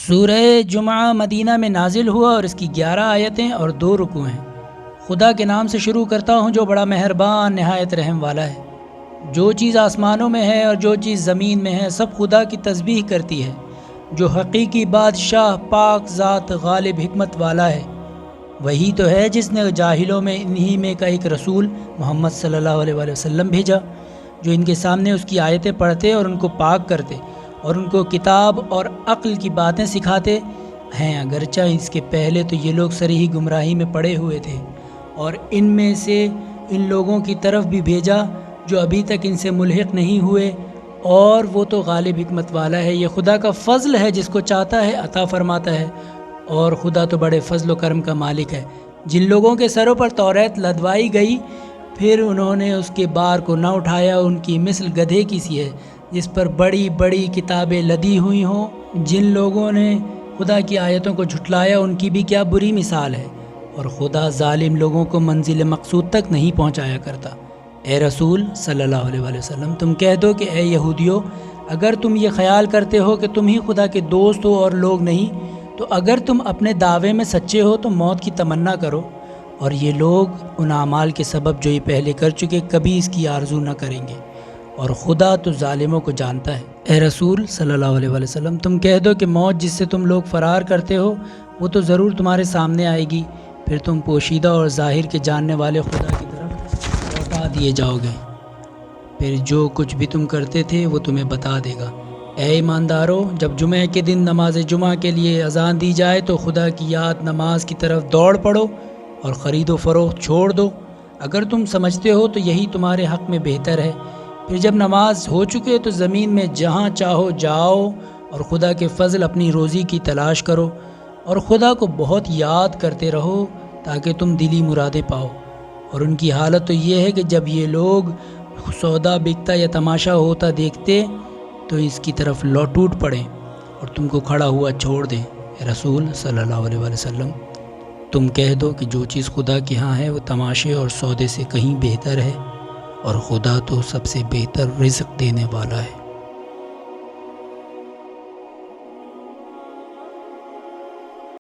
سورہ جمعہ مدینہ میں نازل ہوا اور اس کی 11 آیتیں اور 2 رکوع ہیں۔ خدا کے نام سے شروع کرتا ہوں جو بڑا مہربان نہایت رحم والا ہے۔ جو چیز آسمانوں میں ہے اور جو چیز زمین میں ہے سب خدا کی تسبیح کرتی ہے، جو حقیقی بادشاہ پاک ذات غالب حکمت والا ہے۔ وہی تو ہے جس نے جاہلوں میں انہی میں کا ایک رسول محمد صلی اللہ علیہ وآلہ وسلم بھیجا، جو ان کے سامنے اس کی آیتیں پڑھتے اور ان کو پاک کرتے اور ان کو کتاب اور عقل کی باتیں سکھاتے ہیں، اگرچہ اس کے پہلے تو یہ لوگ صریح گمراہی میں پڑے ہوئے تھے، اور ان میں سے ان لوگوں کی طرف بھی بھیجا جو ابھی تک ان سے ملحق نہیں ہوئے، اور وہ تو غالب حکمت والا ہے۔ یہ خدا کا فضل ہے، جس کو چاہتا ہے عطا فرماتا ہے، اور خدا تو بڑے فضل و کرم کا مالک ہے۔ جن لوگوں کے سروں پر توریت لدوائی گئی پھر انہوں نے اس کے بار کو نہ اٹھایا، ان کی مثل گدھے کی سی ہے جس پر بڑی بڑی کتابیں لدی ہوئی ہوں۔ جن لوگوں نے خدا کی آیتوں کو جھٹلایا ان کی بھی کیا بری مثال ہے، اور خدا ظالم لوگوں کو منزل مقصود تک نہیں پہنچایا کرتا۔ اے رسول صلی اللہ علیہ وآلہ وسلم، تم کہہ دو کہ اے یہودیو، اگر تم یہ خیال کرتے ہو کہ تم ہی خدا کے دوست ہو اور لوگ نہیں، تو اگر تم اپنے دعوے میں سچے ہو تو موت کی تمنا کرو، اور یہ لوگ ان اعمال کے سبب جو یہ پہلے کر چکے کبھی اس کی آرزو نہ کریں گے، اور خدا تو ظالموں کو جانتا ہے۔ اے رسول صلی اللہ علیہ وآلہ وسلم، تم کہہ دو کہ موت جس سے تم لوگ فرار کرتے ہو وہ تو ضرور تمہارے سامنے آئے گی، پھر تم پوشیدہ اور ظاہر کے جاننے والے خدا کی طرف لوٹا دیے جاؤ گے، پھر جو کچھ بھی تم کرتے تھے وہ تمہیں بتا دے گا۔ اے ایماندارو، جب جمعہ کے دن نماز جمعہ کے لیے اذان دی جائے تو خدا کی یاد نماز کی طرف دوڑ پڑو اور خرید و فروخت چھوڑ دو، اگر تم سمجھتے ہو تو یہی تمہارے حق میں بہتر ہے۔ پھر جب نماز ہو چکے تو زمین میں جہاں چاہو جاؤ اور خدا کے فضل اپنی روزی کی تلاش کرو، اور خدا کو بہت یاد کرتے رہو تاکہ تم دلی مرادیں پاؤ۔ اور ان کی حالت تو یہ ہے کہ جب یہ لوگ سودا بکتا یا تماشا ہوتا دیکھتے تو اس کی طرف ٹوٹ پڑیں اور تم کو کھڑا ہوا چھوڑ دیں۔ اے رسول صلی اللہ علیہ وآلہ وسلم، تم کہہ دو کہ جو چیز خدا کے ہاں ہے وہ تماشے اور سودے سے کہیں بہتر ہے، اور خدا تو سب سے بہتر رزق دینے والا ہے۔